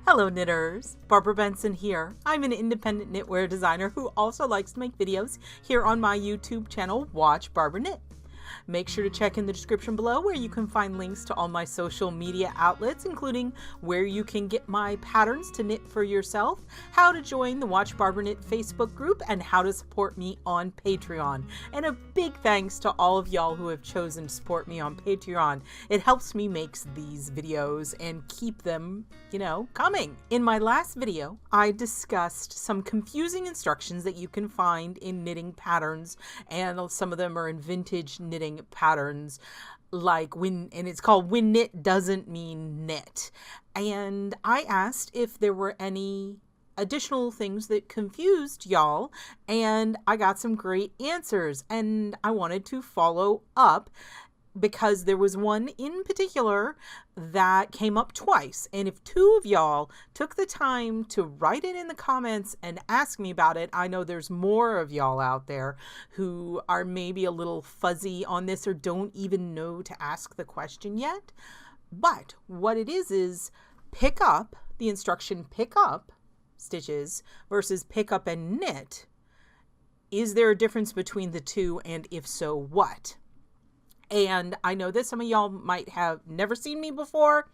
Hello knitters, Barbara Benson here. I'm an independent knitwear designer who also likes to make videos here on my YouTube channel, Watch Barbara Knit. Make sure to check in the description below where you can find links to all my social media outlets, including where you can get my patterns to knit for yourself, how to join the Watch Barbara Knit Facebook group, and how to support me on Patreon. And a big thanks to all of y'all who have chosen to support me on Patreon. It helps me make these videos and keep them, coming. In my last video, I discussed some confusing instructions that you can find in knitting patterns, and some of them are in vintage knitting patterns, and it's called When Knit Doesn't Mean Knit. And I asked if there were any additional things that confused y'all, and I got some great answers, and I wanted to follow up because there was one in particular that came up twice. And if two of y'all took the time to write it in the comments and ask me about it, I know there's more of y'all out there who are maybe a little fuzzy on this or don't even know to ask the question yet. But what it is pick up, the instruction pick up stitches versus pick up and knit. Is there a difference between the two? And if so, what? And I know that some of y'all might have never seen me before,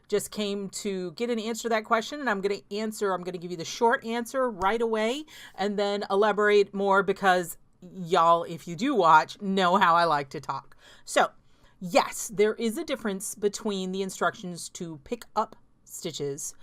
just came to get an answer to that question, and I'm going to give you the short answer right away and then elaborate more because y'all, if you do watch, know how I like to talk. So yes, there is a difference between the instructions to pick up stitches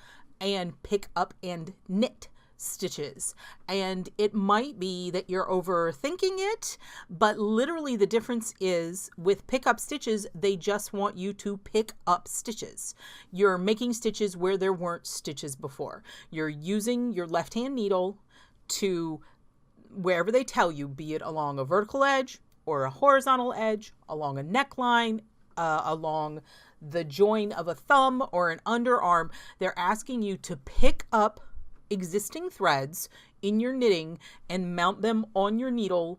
and pick up and knit stitches. And it might be that you're overthinking it, but literally the difference is with pick up stitches, they just want you to pick up stitches. You're making stitches where there weren't stitches before. You're using your left hand needle to wherever they tell you, be it along a vertical edge or a horizontal edge, along a neckline, along the join of a thumb or an underarm. They're asking you to pick up existing threads in your knitting and mount them on your needle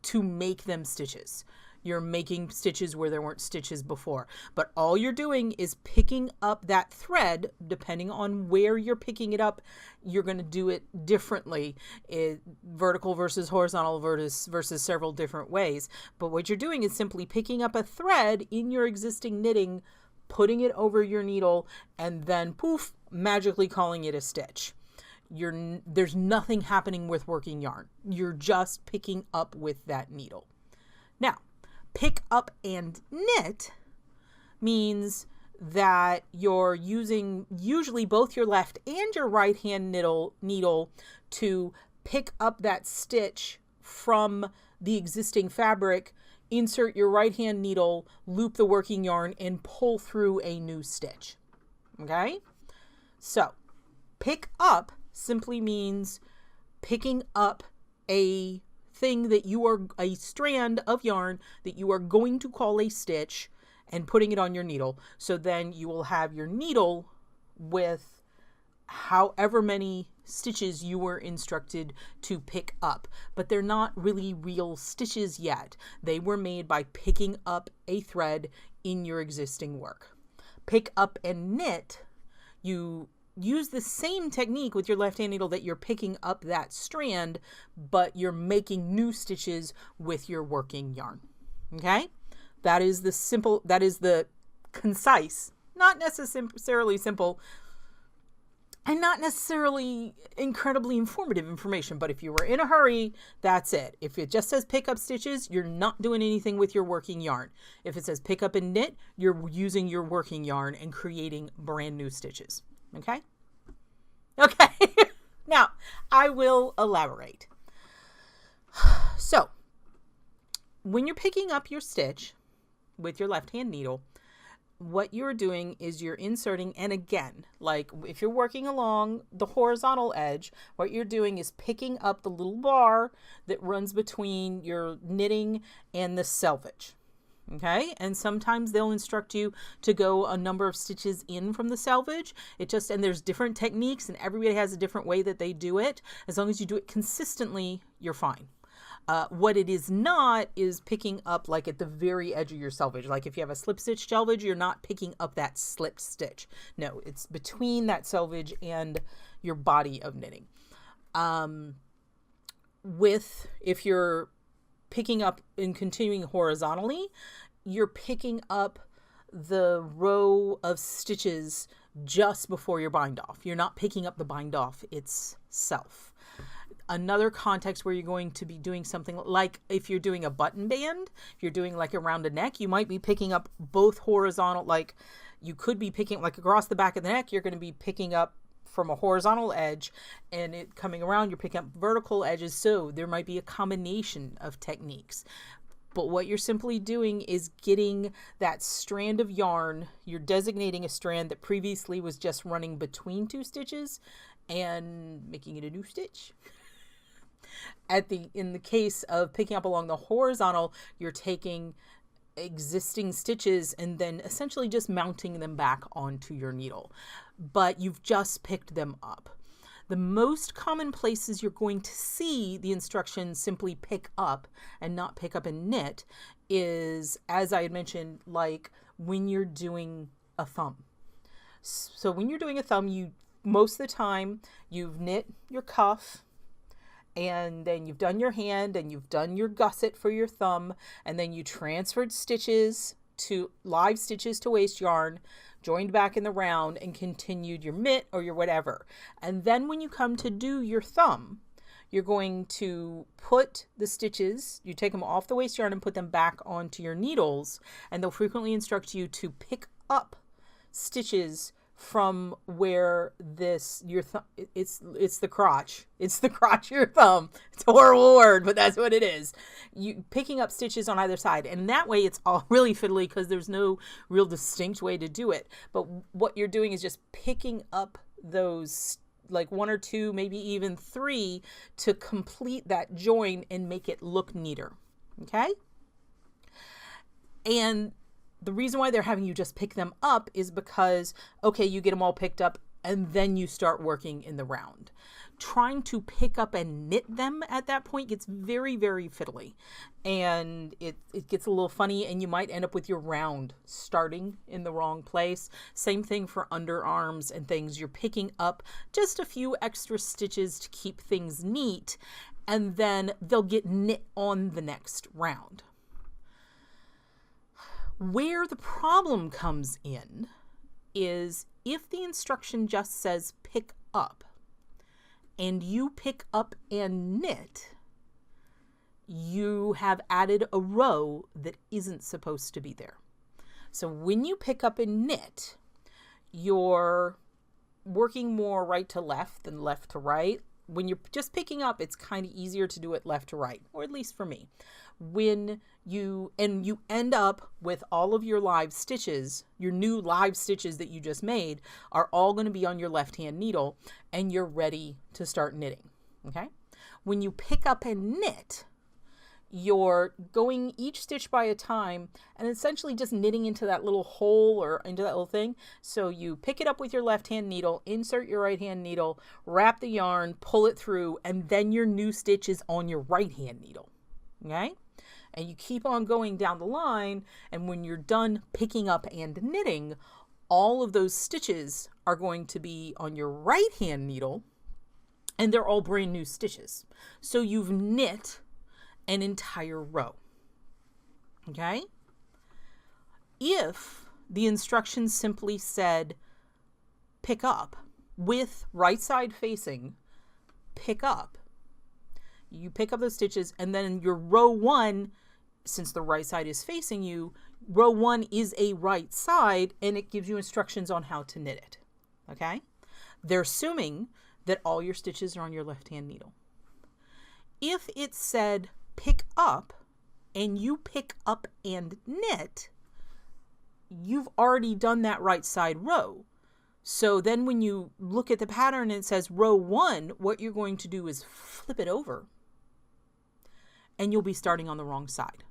to make them stitches. You're making stitches where there weren't stitches before, but all you're doing is picking up that thread. Depending on where you're picking it up, you're going to do it differently, vertical versus horizontal versus several different ways. But what you're doing is simply picking up a thread in your existing knitting, putting it over your needle, and then poof, magically calling it a stitch. There's nothing happening with working yarn. You're just picking up with that needle. Now, pick up and knit means that you're using usually both your left and your right hand needle to pick up that stitch from the existing fabric, insert your right hand needle, loop the working yarn, and pull through a new stitch. Okay? So, pick up simply means picking up a strand of yarn that you are going to call a stitch and putting it on your needle. So then you will have your needle with however many stitches you were instructed to pick up, but they're not really real stitches yet. They were made by picking up a thread in your existing work. Pick up and knit, you use the same technique with your left hand needle that you're picking up that strand, but you're making new stitches with your working yarn. Okay? That is the concise, not necessarily simple, and not necessarily incredibly informative information, but if you were in a hurry, that's it. If it just says pick up stitches, you're not doing anything with your working yarn. If it says pick up and knit, you're using your working yarn and creating brand new stitches. Okay? Okay. Now, I will elaborate. So, when you're picking up your stitch with your left hand needle, what you're doing is you're inserting, and again, like if you're working along the horizontal edge, what you're doing is picking up the little bar that runs between your knitting and the selvage. Okay, and sometimes they'll instruct you to go a number of stitches in from the selvage. And there's different techniques, and everybody has a different way that they do it. As long as you do it consistently, you're fine. What it is not is picking up like at the very edge of your selvage. Like if you have a slip stitch selvage, you're not picking up that slipped stitch. No, it's between that selvage and your body of knitting. If you're picking up and continuing horizontally, you're picking up the row of stitches just before your bind off. You're not picking up the bind off itself. Another context where you're going to be doing something like if you're doing a button band, if you're doing like around a neck, you might be picking up both horizontal, like you could be picking like across the back of the neck, you're going to be picking up from a horizontal edge, and it coming around, you're picking up vertical edges. So there might be a combination of techniques. But what you're simply doing is getting that strand of yarn. You're designating a strand that previously was just running between two stitches and making it a new stitch. In the case of picking up along the horizontal, you're taking existing stitches and then essentially just mounting them back onto your needle. But you've just picked them up. The most common places you're going to see the instructions simply pick up and not pick up and knit is, as I had mentioned, like when you're doing a thumb. So when you're doing a thumb, most of the time you've knit your cuff, and then you've done your hand and you've done your gusset for your thumb, and then you transferred live stitches to waste yarn, joined back in the round, and continued your mitt or your whatever. And then when you come to do your thumb, you're going to put the stitches, you take them off the waste yarn and put them back onto your needles, and they'll frequently instruct you to pick up stitches from where it's the crotch. It's the crotch of your thumb. It's a horrible word, but that's what it is. You picking up stitches on either side. And that way it's all really fiddly because there's no real distinct way to do it. But what you're doing is just picking up those like one or two, maybe even three to complete that join and make it look neater. Okay? And the reason why they're having you just pick them up is because, okay, you get them all picked up and then you start working in the round. Trying to pick up and knit them at that point gets very, very fiddly. And it gets a little funny, and you might end up with your round starting in the wrong place. Same thing for underarms and things. You're picking up just a few extra stitches to keep things neat, and then they'll get knit on the next round. Where the problem comes in is if the instruction just says pick up and you pick up and knit, you have added a row that isn't supposed to be there. So when you pick up and knit, you're working more right to left than left to right. When you're just picking up, it's kind of easier to do it left to right, or at least for me. When you end up with all of your live stitches, your new live stitches that you just made are all going to be on your left-hand needle, and you're ready to start knitting, okay? When you pick up and knit, you're going each stitch by a time and essentially just knitting into that little hole or into that little thing. So you pick it up with your left hand needle, insert your right hand needle, wrap the yarn, pull it through, and then your new stitch is on your right hand needle. Okay? And you keep on going down the line, and when you're done picking up and knitting, all of those stitches are going to be on your right hand needle, and they're all brand new stitches. So you've knit an entire row. Okay? If the instructions simply said pick up with right side facing, pick up, you pick up those stitches, and then your row one, since the right side is facing you, row one is a right side, and it gives you instructions on how to knit it. Okay? They're assuming that all your stitches are on your left hand needle. If it said pick up and you pick up and knit, you've already done that right side row. So then when you look at the pattern and it says row one, what you're going to do is flip it over and you'll be starting on the wrong side.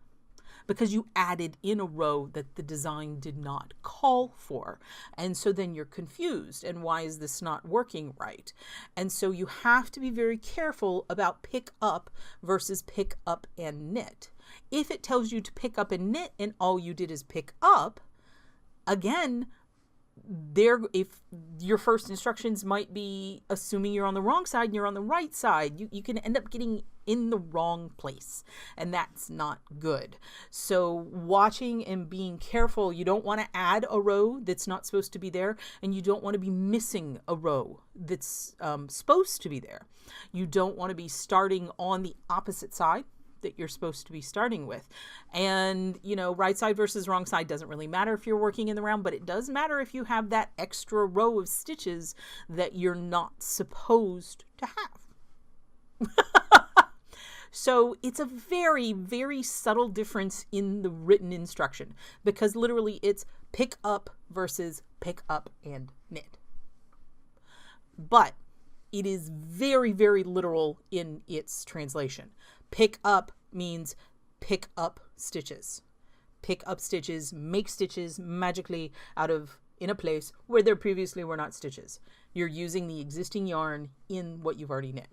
because you added in a row that the design did not call for. And so then you're confused, and why is this not working right? And so you have to be very careful about pick up versus pick up and knit. If it tells you to pick up and knit and all you did is pick up, again, if your first instructions might be assuming you're on the wrong side and you're on the right side, you can end up getting in the wrong place, and that's not good. So watching and being careful, you don't want to add a row that's not supposed to be there, and you don't want to be missing a row that's supposed to be there. You don't want to be starting on the opposite side that you're supposed to be starting with. And, you know, right side versus wrong side doesn't really matter if you're working in the round, but it does matter if you have that extra row of stitches that you're not supposed to have. So it's a very, very subtle difference in the written instruction, because literally it's pick up versus pick up and knit. But it is very, very literal in its translation. Pick up means pick up stitches. Pick up stitches, make stitches magically out of in a place where there previously were not stitches. You're using the existing yarn in what you've already knit.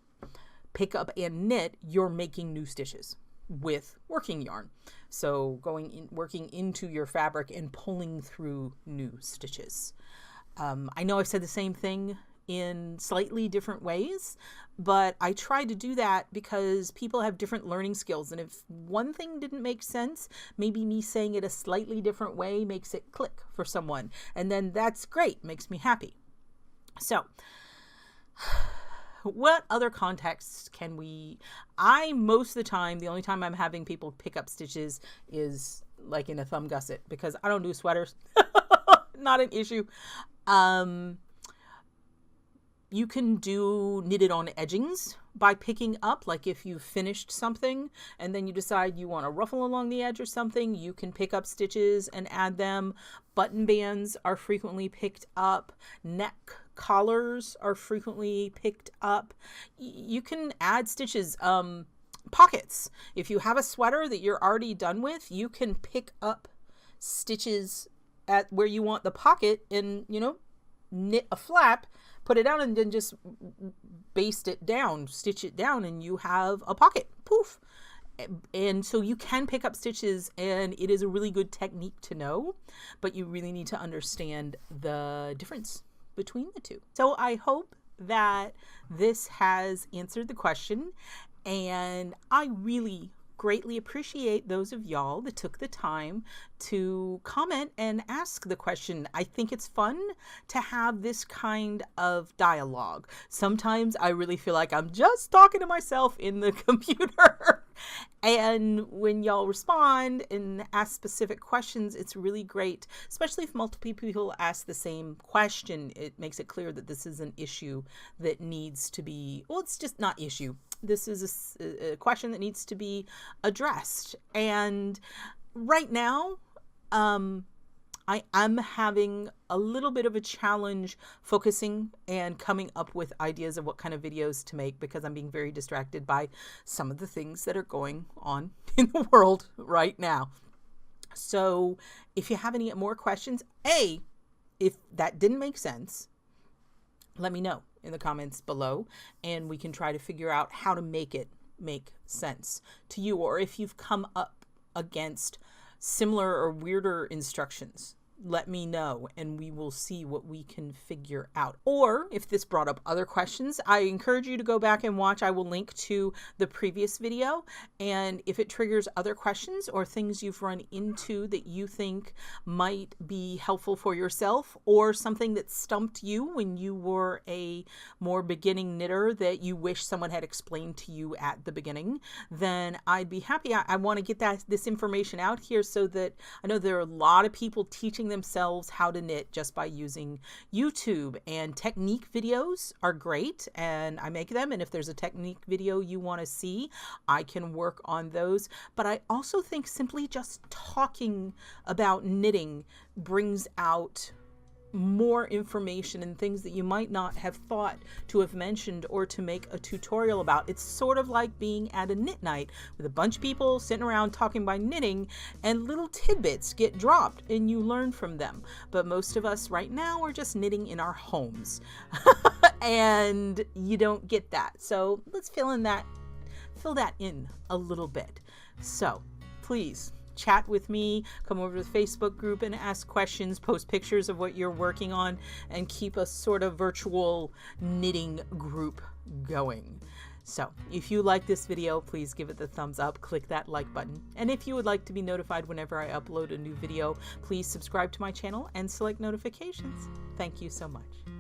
Pick up and knit, you're making new stitches with working yarn. So working into your fabric and pulling through new stitches. I know I've said the same thing in slightly different ways, but I try to do that because people have different learning skills. And if one thing didn't make sense, maybe me saying it a slightly different way makes it click for someone. And then that's great, makes me happy. So what other contexts can most of the time, the only time I'm having people pick up stitches is like in a thumb gusset, because I don't do sweaters. Not an issue. You can do knitted on edgings by picking up, like if you've finished something and then you decide you want to ruffle along the edge or something, you can pick up stitches and add them. Button bands are frequently picked up. Neck collars are frequently picked up. You can add stitches. Pockets. If you have a sweater that you're already done with, you can pick up stitches at where you want the pocket and, you know, knit a flap, put it down, and then just baste it down, stitch it down, and you have a pocket. Poof. And so you can pick up stitches, and it is a really good technique to know, but you really need to understand the difference between the two. So I hope that this has answered the question, and I really greatly appreciate those of y'all that took the time to comment and ask the question. I think it's fun to have this kind of dialogue. Sometimes I really feel like I'm just talking to myself in the computer. And when y'all respond and ask specific questions, it's really great, especially if multiple people ask the same question. It makes it clear that this is an issue that needs to be, well, it's just not issue. This is a question that needs to be addressed. And right now, I am having a little bit of a challenge focusing and coming up with ideas of what kind of videos to make, because I'm being very distracted by some of the things that are going on in the world right now. So if you have any more questions, if that didn't make sense, let me know in the comments below, and we can try to figure out how to make it make sense to you. Or if you've come up against similar or weirder instructions, let me know and we will see what we can figure out. Or if this brought up other questions, I encourage you to go back and watch. I will link to the previous video, and if it triggers other questions or things you've run into that you think might be helpful for yourself, or something that stumped you when you were a more beginning knitter that you wish someone had explained to you at the beginning, then I'd be happy. I want to get this information out here so that I know there are a lot of people teaching themselves how to knit just by using YouTube, and technique videos are great and I make them, and if there's a technique video you want to see, I can work on those. But I also think simply just talking about knitting brings out more information and things that you might not have thought to have mentioned or to make a tutorial about. It's sort of like being at a knit night with a bunch of people sitting around talking about knitting, and little tidbits get dropped and you learn from them. But most of us right now are just knitting in our homes and you don't get that. So let's fill that in a little bit. So please chat with me, come over to the Facebook group and ask questions, post pictures of what you're working on, and keep a sort of virtual knitting group going. So if you like this video, please give it the thumbs up, click that like button. And if you would like to be notified whenever I upload a new video, please subscribe to my channel and select notifications. Thank you so much.